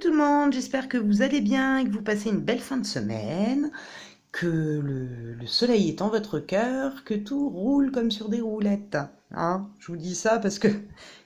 tout le monde, j'espère que vous allez bien et que vous passez une belle fin de semaine, que le soleil est en votre cœur, que tout roule comme sur des roulettes. Hein, je vous dis ça parce que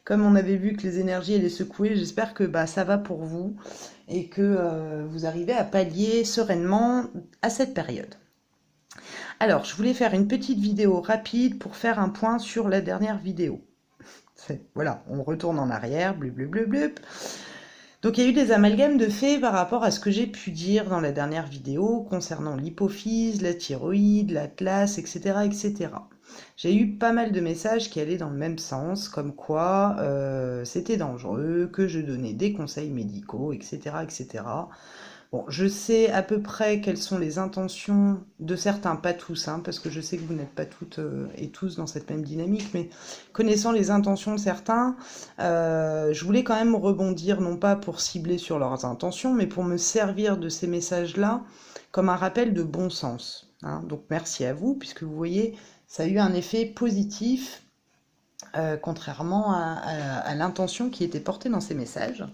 comme on avait vu que les énergies allaient secouer, j'espère que ça va pour vous et que vous arrivez à pallier sereinement à cette période. Alors, je voulais faire une petite vidéo rapide pour faire un point sur la dernière vidéo. Voilà, on retourne en arrière, blub blub blub blub. Donc il y a eu des amalgames de faits par rapport à ce que j'ai pu dire dans la dernière vidéo concernant l'hypophyse, la thyroïde, l'atlas, etc., etc. J'ai eu pas mal de messages qui allaient dans le même sens, comme quoi c'était dangereux, que je donnais des conseils médicaux, etc., etc. Bon, je sais à peu près quelles sont les intentions de certains, pas tous, hein, parce que je sais que vous n'êtes pas toutes et tous dans cette même dynamique, mais connaissant les intentions de certains, je voulais quand même rebondir, non pas pour cibler sur leurs intentions, mais pour me servir de ces messages-là comme un rappel de bon sens. Hein. Donc merci à vous, puisque vous voyez, ça a eu un effet positif, contrairement à l'intention qui était portée dans ces messages.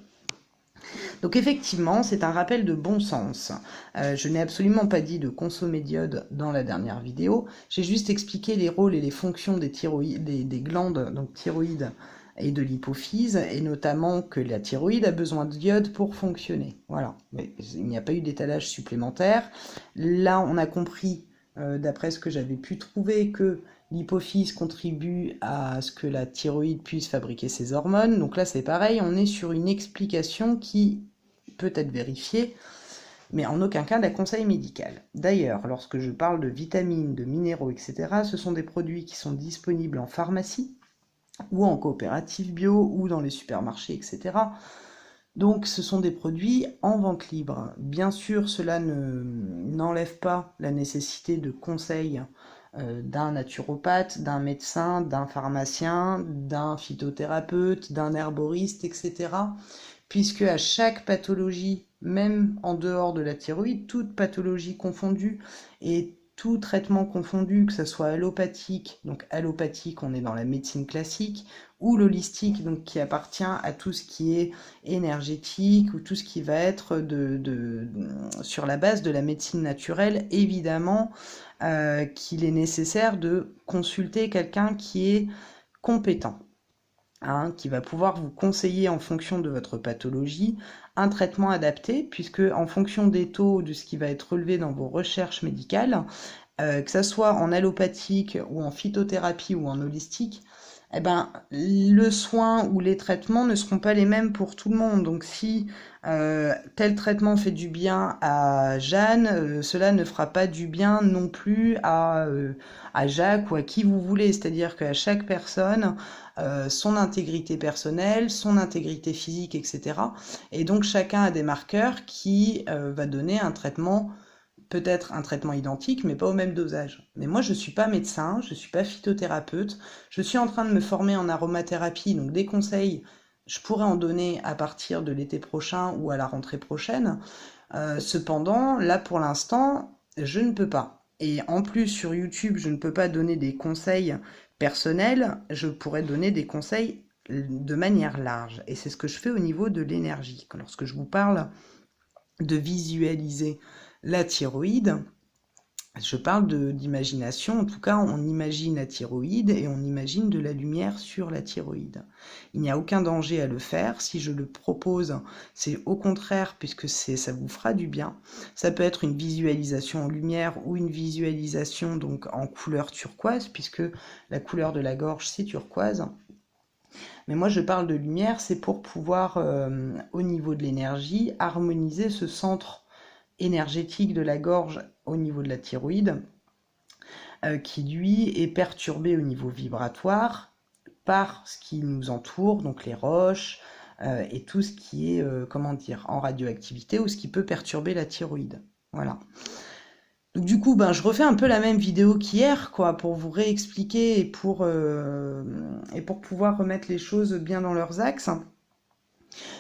Donc effectivement, c'est un rappel de bon sens. Je n'ai absolument pas dit de consommer d'iode dans la dernière vidéo, j'ai juste expliqué les rôles et les fonctions des glandes, donc thyroïdes et de l'hypophyse, et notamment que la thyroïde a besoin de d'iode pour fonctionner. Voilà, mais il n'y a pas eu d'étalage supplémentaire. Là, on a compris, d'après ce que j'avais pu trouver, que l'hypophyse contribue à ce que la thyroïde puisse fabriquer ses hormones. Donc là, c'est pareil, on est sur une explication qui peut être vérifiée, mais en aucun cas d'un conseil médical. D'ailleurs, lorsque je parle de vitamines, de minéraux, etc., ce sont des produits qui sont disponibles en pharmacie, ou en coopérative bio, ou dans les supermarchés, etc. Donc ce sont des produits en vente libre. Bien sûr, cela n'enlève pas la nécessité de conseils d'un naturopathe, d'un médecin, d'un pharmacien, d'un phytothérapeute, d'un herboriste, etc. Puisque à chaque pathologie, même en dehors de la thyroïde, toute pathologie confondue et tout traitement confondu, que ce soit allopathique, donc allopathique, on est dans la médecine classique, ou l'holistique, donc qui appartient à tout ce qui est énergétique ou tout ce qui va être sur la base de la médecine naturelle, évidemment qu'il est nécessaire de consulter quelqu'un qui est compétent. Hein, qui va pouvoir vous conseiller en fonction de votre pathologie un traitement adapté, puisque en fonction des taux de ce qui va être relevé dans vos recherches médicales, que ça soit en allopathique ou en phytothérapie ou en holistique, eh ben, le soin ou les traitements ne seront pas les mêmes pour tout le monde. Donc si tel traitement fait du bien à Jeanne, cela ne fera pas du bien non plus à Jacques ou à qui vous voulez. C'est-à-dire qu'à chaque personne, son intégrité personnelle, son intégrité physique, etc. Et donc chacun a des marqueurs qui va donner un traitement, peut-être un traitement identique, mais pas au même dosage. Mais moi, je suis pas médecin, je suis pas phytothérapeute, je suis en train de me former en aromathérapie, donc des conseils, je pourrais en donner à partir de l'été prochain ou à la rentrée prochaine. Cependant, là, pour l'instant, je ne peux pas. Et en plus, sur YouTube, je ne peux pas donner des conseils personnels, je pourrais donner des conseils de manière large. Et c'est ce que je fais au niveau de l'énergie. Lorsque je vous parle de visualiser la thyroïde, je parle d'imagination, en tout cas on imagine la thyroïde et on imagine de la lumière sur la thyroïde. Il n'y a aucun danger à le faire, si je le propose, c'est au contraire puisque ça vous fera du bien. Ça peut être une visualisation en lumière ou une visualisation donc en couleur turquoise, puisque la couleur de la gorge c'est turquoise. Mais moi je parle de lumière, c'est pour pouvoir, au niveau de l'énergie, harmoniser ce centre énergétique de la gorge au niveau de la thyroïde, qui lui est perturbé au niveau vibratoire par ce qui nous entoure, donc les roches et tout ce qui est, comment dire, en radioactivité ou ce qui peut perturber la thyroïde. Voilà. Donc du coup, je refais un peu la même vidéo qu'hier, quoi, pour vous réexpliquer et pour pouvoir remettre les choses bien dans leurs axes.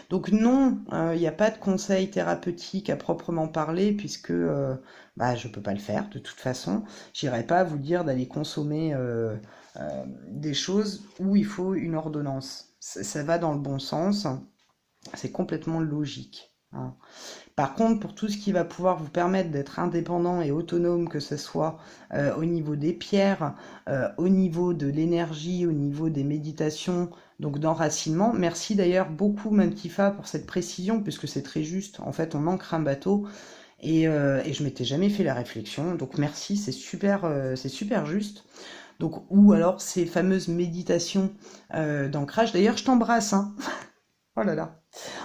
Donc non, il n'y a pas de conseil thérapeutique à proprement parler puisque je peux pas le faire de toute façon. J'irai pas vous dire d'aller consommer des choses où il faut une ordonnance. Ça va dans le bon sens, c'est complètement logique. hein. Par contre, pour tout ce qui va pouvoir vous permettre d'être indépendant et autonome, que ce soit au niveau des pierres, au niveau de l'énergie, au niveau des méditations, donc d'enracinement. Merci d'ailleurs beaucoup, Mme Tifa, pour cette précision, puisque c'est très juste. En fait, on ancre un bateau et je m'étais jamais fait la réflexion. Donc merci, c'est super juste. Donc, ou alors ces fameuses méditations d'ancrage. D'ailleurs, je t'embrasse, hein. Oh là là.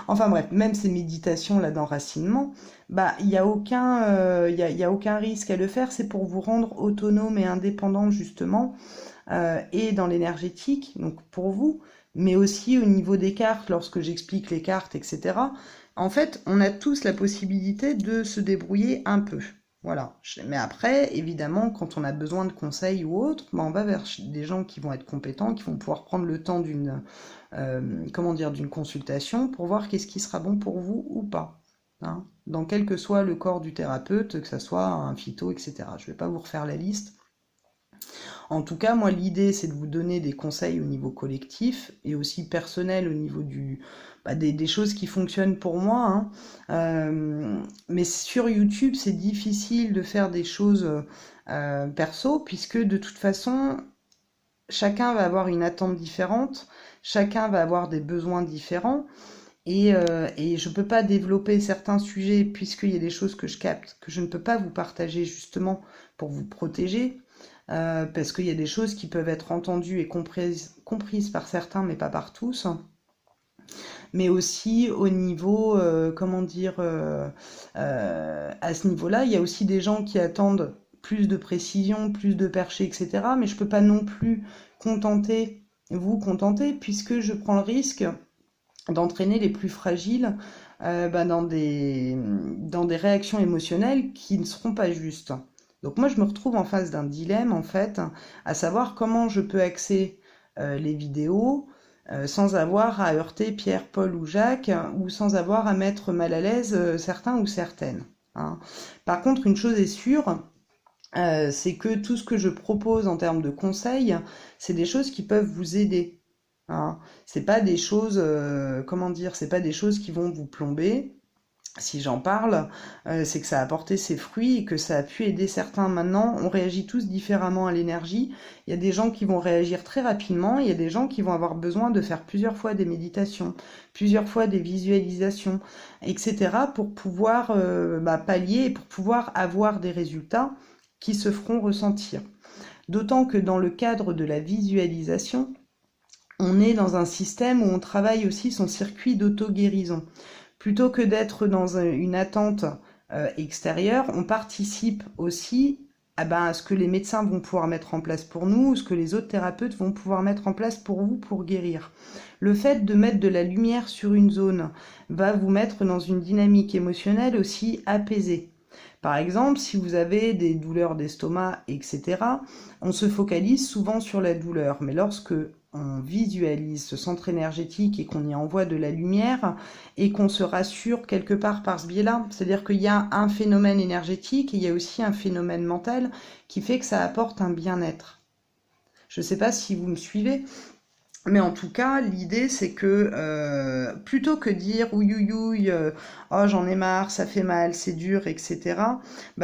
Enfin bref, même ces méditations là d'enracinement, bah il y a aucun, y a aucun risque à le faire. C'est pour vous rendre autonome et indépendant justement, et dans l'énergétique, donc pour vous, mais aussi au niveau des cartes, lorsque j'explique les cartes, etc. En fait, on a tous la possibilité de se débrouiller un peu. Voilà. Mais après, évidemment, quand on a besoin de conseils ou autre, bah, on va vers des gens qui vont être compétents, qui vont pouvoir prendre le temps comment dire, d'une consultation pour voir qu'est-ce qui sera bon pour vous ou pas. Hein, dans quel que soit le corps du thérapeute, que ça soit un phyto, etc. Je ne vais pas vous refaire la liste. En tout cas, moi, l'idée, c'est de vous donner des conseils au niveau collectif et aussi personnel au niveau des choses qui fonctionnent pour moi, hein. Mais sur YouTube, c'est difficile de faire des choses perso, puisque de toute façon, chacun va avoir une attente différente, chacun va avoir des besoins différents. Et je ne peux pas développer certains sujets puisqu'il y a des choses que je capte, que je ne peux pas vous partager justement pour vous protéger, parce qu'il y a des choses qui peuvent être entendues et comprises par certains, mais pas par tous. Mais aussi au niveau, comment dire, à ce niveau-là, il y a aussi des gens qui attendent plus de précision, plus de perché, etc. Mais je ne peux pas non plus vous contenter, puisque je prends le risque d'entraîner les plus fragiles dans des réactions émotionnelles qui ne seront pas justes. Donc moi, je me retrouve en face d'un dilemme, en fait, à savoir comment je peux axer les vidéos sans avoir à heurter Pierre, Paul ou Jacques, ou sans avoir à mettre mal à l'aise certains ou certaines, hein. Par contre, une chose est sûre, c'est que tout ce que je propose en termes de conseils, c'est des choses qui peuvent vous aider, hein. C'est pas des choses, comment dire, c'est pas des choses qui vont vous plomber. Si j'en parle, c'est que ça a porté ses fruits et que ça a pu aider certains. Maintenant, on réagit tous différemment à l'énergie. Il y a des gens qui vont réagir très rapidement, il y a des gens qui vont avoir besoin de faire plusieurs fois des méditations, plusieurs fois des visualisations, etc. pour pouvoir pallier et pour pouvoir avoir des résultats qui se feront ressentir. D'autant que dans le cadre de la visualisation, on est dans un système où on travaille aussi son circuit d'auto-guérison. Plutôt que d'être dans une attente extérieure, on participe aussi à ce que les médecins vont pouvoir mettre en place pour nous, ou ce que les autres thérapeutes vont pouvoir mettre en place pour vous pour guérir. Le fait de mettre de la lumière sur une zone va vous mettre dans une dynamique émotionnelle aussi apaisée. Par exemple, si vous avez des douleurs d'estomac, etc., on se focalise souvent sur la douleur. Mais lorsque on visualise ce centre énergétique et qu'on y envoie de la lumière et qu'on se rassure quelque part par ce biais-là, c'est-à-dire qu'il y a un phénomène énergétique et il y a aussi un phénomène mental qui fait que ça apporte un bien-être. Je ne sais pas si vous me suivez. Mais en tout cas, l'idée c'est que plutôt que dire ouïouïouï, oh j'en ai marre, ça fait mal, c'est dur, etc.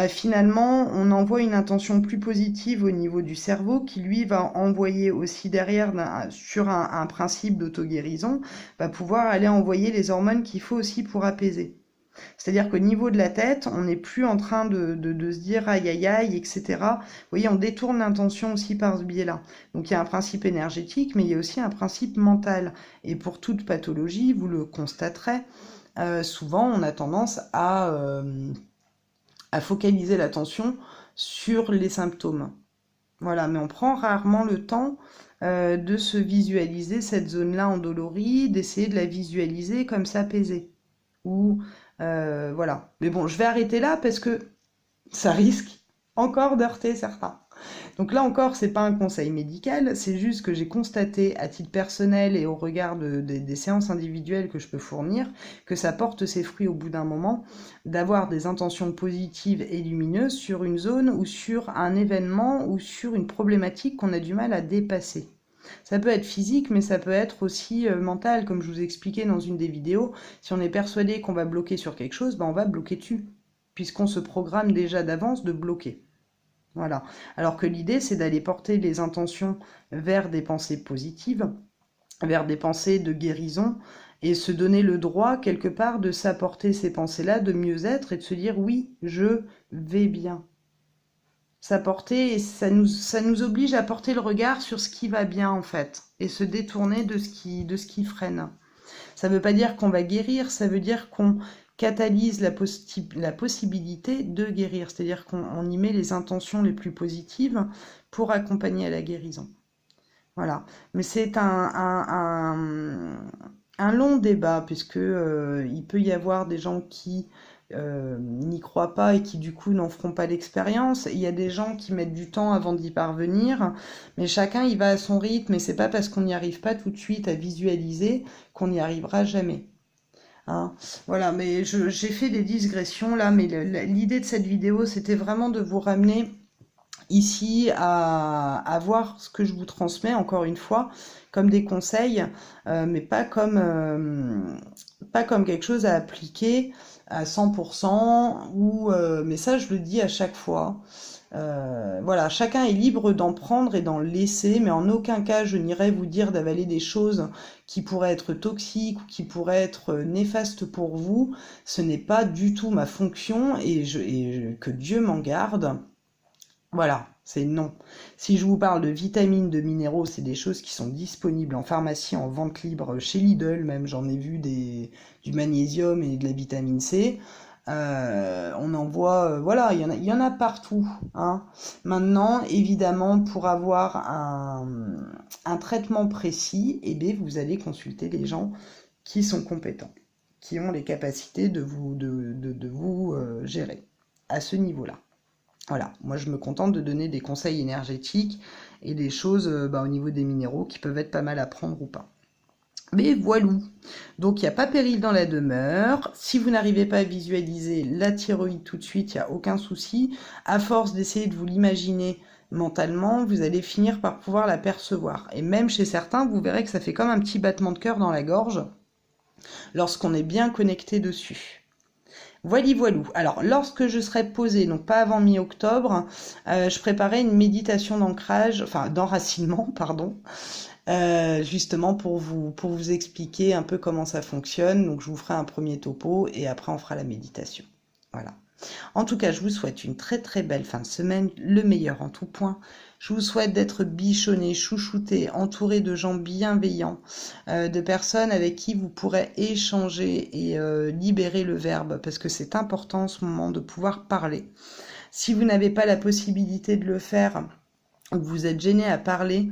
Finalement, on envoie une intention plus positive au niveau du cerveau qui lui va envoyer aussi derrière sur un principe d'auto-guérison, va pouvoir aller envoyer les hormones qu'il faut aussi pour apaiser. C'est-à-dire qu'au niveau de la tête, on n'est plus en train de se dire aïe aïe aïe, etc. Vous voyez, on détourne l'intention aussi par ce biais-là. Donc il y a un principe énergétique, mais il y a aussi un principe mental. Et pour toute pathologie, vous le constaterez, souvent on a tendance à focaliser l'attention sur les symptômes. Voilà, mais on prend rarement le temps de se visualiser cette zone-là endolorie, d'essayer de la visualiser comme s'apaiser. Ou voilà. Mais bon, je vais arrêter là parce que ça risque encore d'heurter certains. Donc là encore, c'est pas un conseil médical, c'est juste que j'ai constaté à titre personnel et au regard des séances individuelles que je peux fournir, que ça porte ses fruits au bout d'un moment, d'avoir des intentions positives et lumineuses sur une zone ou sur un événement ou sur une problématique qu'on a du mal à dépasser. Ça peut être physique, mais ça peut être aussi mental, comme je vous expliquais dans une des vidéos. Si on est persuadé qu'on va bloquer sur quelque chose, ben on va bloquer dessus, puisqu'on se programme déjà d'avance de bloquer. Voilà. Alors que l'idée, c'est d'aller porter les intentions vers des pensées positives, vers des pensées de guérison, et se donner le droit, quelque part, de s'apporter ces pensées-là, de mieux être, et de se dire, oui, je vais bien. S'apporter, et ça nous oblige à porter le regard sur ce qui va bien, en fait, et se détourner de ce qui freine. Ça ne veut pas dire qu'on va guérir, ça veut dire qu'on catalyse la possibilité de guérir, c'est-à-dire qu'on y met les intentions les plus positives pour accompagner à la guérison. Voilà. Mais c'est un long débat, puisque il peut y avoir des gens qui n'y croient pas et qui du coup n'en feront pas l'expérience. Il y a des gens qui mettent du temps avant d'y parvenir, mais chacun y va à son rythme, et c'est pas parce qu'on n'y arrive pas tout de suite à visualiser qu'on n'y arrivera jamais. Hein. Voilà, mais j'ai fait des digressions là, mais l'idée de cette vidéo, c'était vraiment de vous ramener ici à voir ce que je vous transmets, encore une fois, comme des conseils, mais pas comme quelque chose à appliquer à 100%, mais ça, je le dis à chaque fois. Voilà, chacun est libre d'en prendre et d'en laisser, mais en aucun cas je n'irai vous dire d'avaler des choses qui pourraient être toxiques ou qui pourraient être néfastes pour vous. Ce n'est pas du tout ma fonction, que Dieu m'en garde. Voilà, c'est non. Si je vous parle de vitamines, de minéraux, c'est des choses qui sont disponibles en pharmacie, en vente libre, chez Lidl même, j'en ai vu du magnésium et de la vitamine C. On en voit, voilà, il y en a partout. Hein. Maintenant, évidemment, pour avoir un traitement précis, eh bien, vous allez consulter les gens qui sont compétents, qui ont les capacités de vous gérer à ce niveau-là. Voilà, moi je me contente de donner des conseils énergétiques et des choses au niveau des minéraux qui peuvent être pas mal à prendre ou pas. Mais voilou. Donc il n'y a pas péril dans la demeure. Si vous n'arrivez pas à visualiser la thyroïde tout de suite, il n'y a aucun souci. À force d'essayer de vous l'imaginer mentalement, vous allez finir par pouvoir la percevoir. Et même chez certains, vous verrez que ça fait comme un petit battement de cœur dans la gorge lorsqu'on est bien connecté dessus. Voilou. Alors, lorsque je serai posée, donc pas avant mi-octobre, je préparais une méditation d'ancrage, enfin d'enracinement, pardon, justement pour vous expliquer un peu comment ça fonctionne. Donc, je vous ferai un premier topo et après on fera la méditation. Voilà. En tout cas, je vous souhaite une très très belle fin de semaine, le meilleur en tout point. Je vous souhaite d'être bichonné, chouchouté, entouré de gens bienveillants, de personnes avec qui vous pourrez échanger et libérer le verbe, parce que c'est important en ce moment de pouvoir parler. Si vous n'avez pas la possibilité de le faire, vous êtes gêné à parler,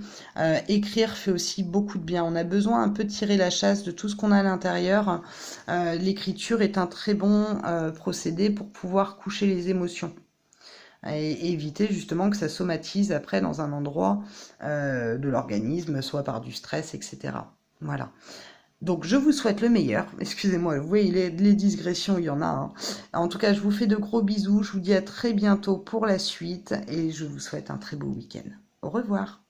écrire fait aussi beaucoup de bien. On a besoin un peu de tirer la chasse de tout ce qu'on a à l'intérieur. L'écriture est un très bon procédé pour pouvoir coucher les émotions et éviter justement que ça somatise après dans un endroit de l'organisme, soit par du stress, etc. Voilà. Donc je vous souhaite le meilleur. Excusez-moi, vous voyez, les digressions, il y en a. Hein. En tout cas, je vous fais de gros bisous. Je vous dis à très bientôt pour la suite et je vous souhaite un très beau week-end. Au revoir.